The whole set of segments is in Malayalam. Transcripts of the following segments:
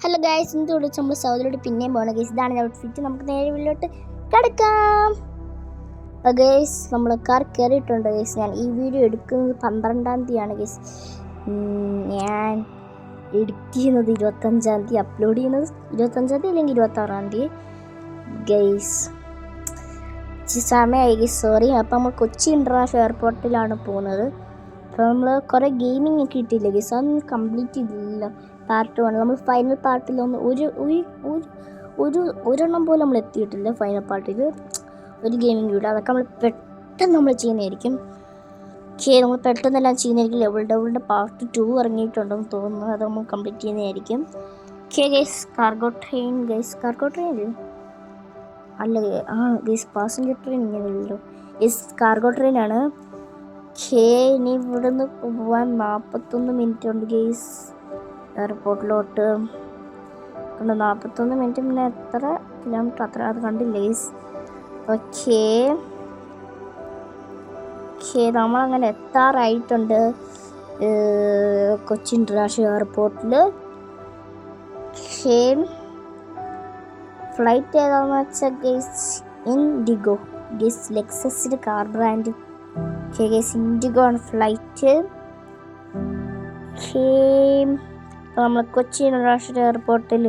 ഹലോ ഗൈസ്, ഇന്ന് വിളിച്ച് നമ്മൾ സൗദിയിലോട്ട് പിന്നെയും പോകണം ഗൈസ്. ഇതാണ് ഔട്ട്ഫിറ്റ്. നമുക്ക് നേരെ വീട്ടിലോട്ട് കിടക്കാം. ഗൈസ്, നമ്മൾ കാർ കയറിയിട്ടുണ്ട് ഗൈസ്. ഞാൻ ഈ വീഡിയോ എടുക്കുന്നത് 12-ാം തീയതിയാണ് ഗൈസ്. ഞാൻ എഡിറ്റ് ചെയ്യുന്നത് 25-ാം തീയതി, അപ്ലോഡ് ചെയ്യുന്നത് 25-ാം തീയതി അല്ലെങ്കിൽ 26-ാം തീയതി ഗൈസ്. സമയമായി ഗൈസ്, സോറി. അപ്പം നമ്മൾ കൊച്ചി ഇൻ്റർനാഷണൽ എയർപോർട്ടിലാണ് പോകുന്നത്. അപ്പോൾ നമ്മൾ കുറേ ഗെയിമിംഗ് ഒക്കെ ഇട്ടില്ല ഗൈസ്, അതൊന്നും കംപ്ലീറ്റ് ചെയ്തില്ല. പാർട്ട് 1 നമ്മൾ ഫൈനൽ പാർട്ടിലൊന്നും ഒരെണ്ണം പോലും നമ്മൾ എത്തിയിട്ടില്ല. ഫൈനൽ പാർട്ടിൽ ഒരു ഗെയിമിംഗ് വീഡിയോ അതൊക്കെ നമ്മൾ ചെയ്യുന്നതായിരിക്കും. നമ്മൾ പെട്ടെന്നെല്ലാം ചെയ്യുന്നതായിരിക്കും. ലെവലിൻ്റെ പാർട്ട് 2 ഇറങ്ങിയിട്ടുണ്ടെന്ന് തോന്നുന്നു, അത് നമ്മൾ കംപ്ലീറ്റ് ചെയ്യുന്നതായിരിക്കും. ഗൈസ്, കാർഗോ ട്രെയിൻ അല്ല ഗൈസ്, പാസഞ്ചർ ട്രെയിൻ ഇങ്ങനെയല്ലോ ഗൈസ്, കാർഗോ ട്രെയിനാണ്. ഇനി ഇവിടുന്ന് പോകാൻ 41 മിനിറ്റ് ഉണ്ട് ഗൈസ് എയർപോർട്ടിലോട്ട്. 41 മിനിറ്റ്, പിന്നെ എത്ര കിലോമീറ്റർ അത്ര അത് കണ്ടില്ല ഗൈസ്. ഓക്കേ, നമ്മളങ്ങനെ എത്താറായിട്ടുണ്ട് കൊച്ചി ഇൻ്റർനാഷണൽ എയർപോർട്ടിൽ. ഫ്ലൈറ്റ് ഏതാണെന്ന് വെച്ചാൽ ഗൈസ് ഇൻഡിഗോ ഗൈസ്, ലെക്സസിൻ്റെ കാർ ബ്രാൻഡ് ഗൈസ്. ഇൻഡിഗോ ആണ് ഫ്ലൈറ്റ്. നമ്മൾ കൊച്ചി ഇൻ്റർനാഷണൽ എയർപോർട്ടിൽ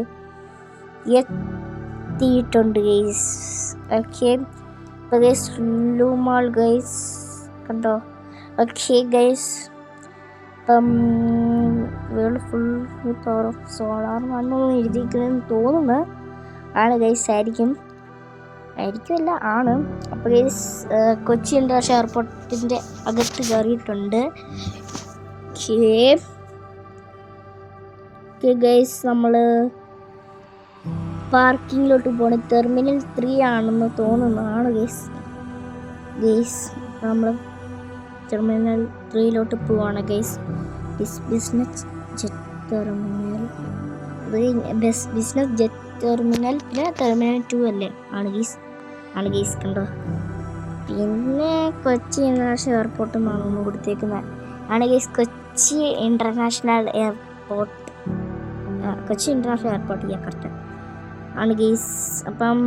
എത്തിയിട്ടുണ്ട് ഗൈസ്. ഓക്കെ, അപ്പോൾ ഗൈസ് ലുമാൾ ഗൈസ് കണ്ടോ. ഓക്കെ ഗൈസ്, ഇപ്പം world full with power of solar മണ്ണൊന്നും എഴുതിയിരിക്കുന്നതെന്ന് തോന്നുന്നു. ആണ് ഗൈസ്, ആയിരിക്കുമല്ല ആണ്. അപ്പോൾ ഗൈസ് കൊച്ചി ഇൻ്റർനാഷണൽ എയർപോർട്ടിൻ്റെ അകത്ത് കയറിയിട്ടുണ്ട്. ഗൈസ്, നമ്മൾ പാർക്കിങ്ങിലോട്ട് പോകണം. ടെർമിനൽ 3 ആണെന്ന് തോന്നുന്നതാണ് ഗൈസ്. നമ്മൾ ടെർമിനൽ 3 പോവാണ് guys. Business jet terminal, business jet terminal, പിന്നെ ടെർമിനൽ 2 അല്ലേ ആണ് ഗൈസ് കണ്ടോ. പിന്നെ കൊച്ചി ഇൻ്റർനാഷണൽ എയർപോർട്ട് എന്നാണ് നമ്മൾ കൊടുത്തേക്കുന്നത് ആണ് guys. Kochi international airport correct ആണ് ഗൈസ്. അപ്പം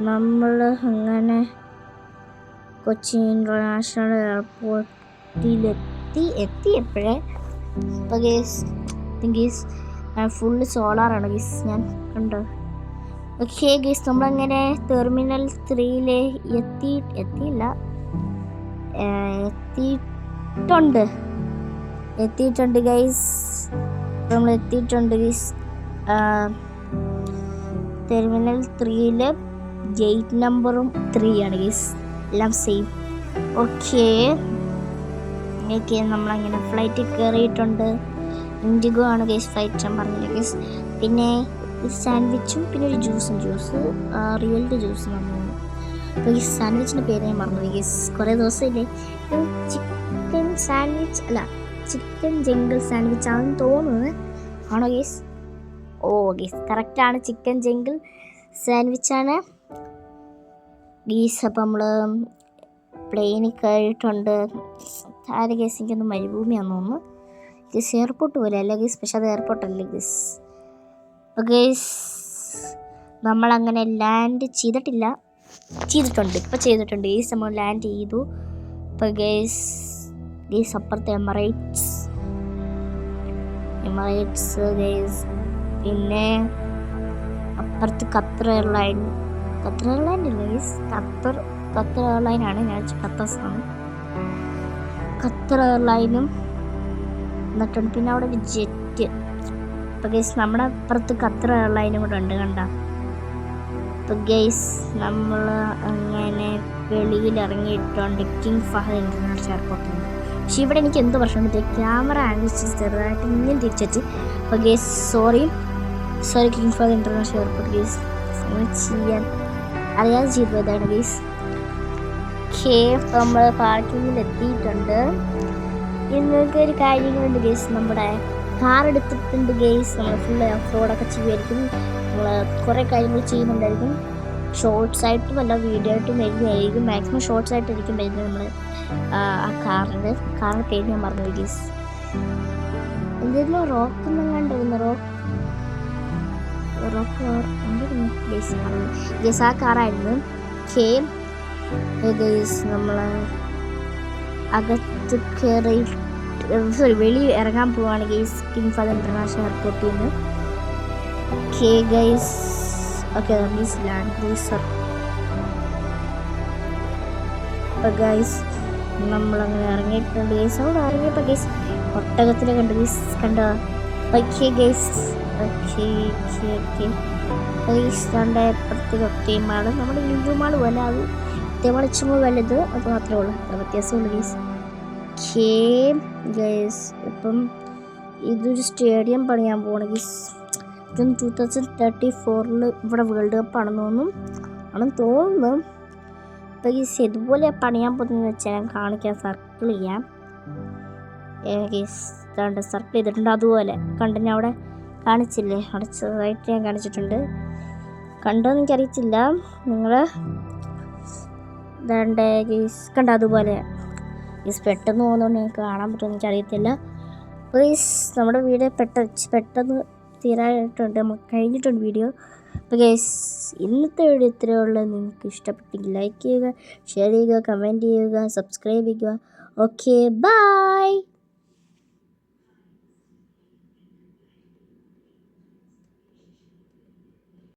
നമ്മൾ അങ്ങനെ കൊച്ചി ഇൻ്റർനാഷണൽ എത്തിയപ്പോഴേ അപ്പോൾ ഗൈസ് ഫുള്ള് സോളാറാണ് ഗൈസ്, ഞാൻ കണ്ടോ. ഓക്കെ ഗൈസ്, നമ്മളങ്ങനെ ടെർമിനൽ 3 എത്തിയിട്ടുണ്ട് ഗൈസ്. നമ്മൾ എത്തിയിട്ടുണ്ട് ഗൈസ്. ടെർമിനൽ 3 ഗേറ്റ് നമ്പറും 3 ആണ് ഗൈസ്, എല്ലാം സെയിം. ഓക്കെ, നമ്മളങ്ങനെ ഫ്ലൈറ്റിൽ കയറിയിട്ടുണ്ട്. ഇൻഡിഗോ ആണ് ഗൈസ് ഫ്ലൈറ്റ്, ഞാൻ പറഞ്ഞില്ല ഗൈസ്. പിന്നെ ഒരു സാൻഡ്വിച്ചും പിന്നെ ഒരു ജ്യൂസ് റിയലിൻ്റെ ജ്യൂസ് നമ്മൾ. അപ്പോൾ ഈ സാൻഡ്വിച്ചിൻ്റെ പേര് ഞാൻ മറന്നു ഗൈസ്, കുറേ ദിവസമില്ലേ. ചിക്കൻ സാൻഡ്വിച്ച് അല്ല, ചിക്കൻ ജംഗിൾ സാൻഡ്വിച്ച് ആണെന്ന് തോന്നുന്നത്. ആണോ ഗൈസ്? ഓ ഗൈസ്, കറക്റ്റാണ്, ചിക്കൻ ജംഗിൾ സാൻഡ്വിച്ചാണ് ഗൈസ്. അപ്പം നമ്മൾ പ്ലെയിനിൽ കയറിയിട്ടുണ്ട്. ആര് ഗൈസ്, എനിക്കൊന്ന് മരുഭൂമിയാണെന്ന് തോന്നുന്നു ഗൈസ്. എയർപോർട്ട് പോലെ അല്ല ഗൈസ്, പക്ഷെ അത് എയർപോർട്ടല്ലേ ഗൈസ്. അപ്പോൾ ഗൈസ് നമ്മളങ്ങനെ ലാൻഡ് ചെയ്തിട്ടുണ്ട് ഗൈസ്. നമ്മൾ ലാൻഡ് ചെയ്തു. അപ്പോൾ ഗൈസ് അപ്പുറത്തെ എമിറേറ്റ്സ് ഗൈസ്. പിന്നെ അപ്പുറത്ത് ഖത്തർ എയർലൈൻ ഗൈസ്. ഖത്തർ എയർലൈനാണ്, ഞാൻ ഖത്തസാണ്. ഖത്തർ എയർലൈനും എന്നിട്ടുണ്ട്. പിന്നെ അവിടെ ഒരു ജെറ്റ്. അപ്പോൾ ഗൈസ് നമ്മുടെ അപ്പുറത്ത് ഖത്തർ എയർലൈനും കൂടെ ഉണ്ട് കണ്ട. അപ്പോൾ ഗൈസ് നമ്മൾ അങ്ങനെ വെളിയിൽ ഇറങ്ങിയിട്ടുണ്ട് കിങ് ഫഹദ് ഇൻ്റർനാഷണൽ എയർപോർട്ടിൽ. പക്ഷേ ഇവിടെ എനിക്ക് എന്ത് പ്രശ്നം പറ്റില്ല, ക്യാമറ ആംഗിൾ ചെറുതായിട്ട് ഇങ്ങനെ തിരിച്ചു. അപ്പോൾ guys sorry king Fahad international airport guys, അങ്ങനെ ചെയ്യാൻ അറിയാതെ ചെയ്തതാണ് ഗൈസ്. നമ്മൾ പാർക്കിങ്ങിൽ എത്തിയിട്ടുണ്ട്. ഇന്നൊക്കെ ഒരു കാര്യങ്ങളുണ്ട് ഗൈസ്, നമ്മുടെ കാർ എടുത്തിട്ടുണ്ട് ഗൈസ്. നമ്മൾ ഫുള്ള് ഓഫ് റോഡൊക്കെ ചെയ്യുമായിരിക്കും, നമ്മൾ കുറേ കാര്യങ്ങൾ ചെയ്യുന്നുണ്ടായിരിക്കും. ഷോർട്സ് ആയിട്ടും അല്ല വീഡിയോ ആയിട്ടും വരുന്നതായിരിക്കും. മാക്സിമം ഷോർട്സ് ആയിട്ടായിരിക്കും വരുന്നത്. നമ്മൾ ആ കാറിൻ്റെ പേര് ഞാൻ മറന്നു ഗൈസ്. എന്തായിരുന്നു റോക്ക് ഒന്നും കണ്ടിരുന്നു. ഗൈസ് ആ കാറായിരുന്നു. നമ്മൾ അകത്ത് കയറി വെളി ഇറങ്ങാൻ പോവാണ് ഗൈസ് കിങ് ഫഹദ് ഇന്റർനാഷണൽ എയർപോർട്ടിൽ നിന്ന്. Okay guys, okay please land please sir. അപ്പോൾ ഗൈസ് നമ്മളങ്ങനെ ഇറങ്ങിയിട്ടുണ്ട് ഗൈസ്. അവിടെ ഇറങ്ങിയപ്പോൾ ഗൈസ് ഒട്ടകത്തിനെ കണ്ടു ഗൈസ്, കണ്ടോ? Okay guys, okay okay okay guys. നമ്മുടെ പ്രത്യേക ടീമാണ് നമ്മുടെ ഹിന്ദു മാൾ പോലെ, അത് തേമാൾ ഇച്ചിരി വലുത്, അത് മാത്രമേ ഉള്ളൂ, അത്ര വ്യത്യാസമുള്ളൂ ഗൈസ്. ഓക്കെ ഗൈസ്, ഇപ്പം ഇതൊരു സ്റ്റേഡിയം പണിയാൻ പോകണം ഗൈസ്. ഇതും 2034 ഇവിടെ വേൾഡ് കപ്പ് ആണെന്ന് തോന്നുന്നു. അപ്പോൾ ഗൈസ് ഇതുപോലെ പണിയാൻ പോകുന്നതെന്ന് വെച്ചാൽ ഞാൻ കാണിക്കാൻ. സർക്കിൾ ചെയ്യാം ഗൈസ്. ഇതാണ്ട് സർക്കിൾ ചെയ്തിട്ടുണ്ട്, അതുപോലെ കണ്ടു ഞാൻ അവിടെ കാണിച്ചില്ലേ, അവിടെ ചെറുതായിട്ട് ഞാൻ കാണിച്ചിട്ടുണ്ട്. കണ്ടോന്ന് എനിക്കറിയത്തില്ല, നിങ്ങൾ ഇതാണ്ട് ഗൈസ് കണ്ട അതുപോലെ ഗൈസ്. പെട്ടെന്ന് പോകുന്നതുകൊണ്ട് നിങ്ങൾക്ക് കാണാൻ പറ്റുമെന്ന് എനിക്കറിയത്തില്ല. ഗൈസ് നമ്മുടെ വീഡിയോ പെട്ടെന്ന് തീരാനായിട്ടുണ്ട്, നമുക്ക് കഴിഞ്ഞിട്ടുണ്ട് വീഡിയോ. അപ്പോൾ ഗൈസ് ഇന്നത്തെ വീഡിയോ ഇത്രയേ ഉള്ളൂ. നിങ്ങൾക്ക് ഇഷ്ടപ്പെട്ടെങ്കിൽ ലൈക്ക് ചെയ്യുക, ഷെയർ ചെയ്യുക, കമൻറ്റ് ചെയ്യുക, സബ്സ്ക്രൈബ് ചെയ്യുക. Okay bye.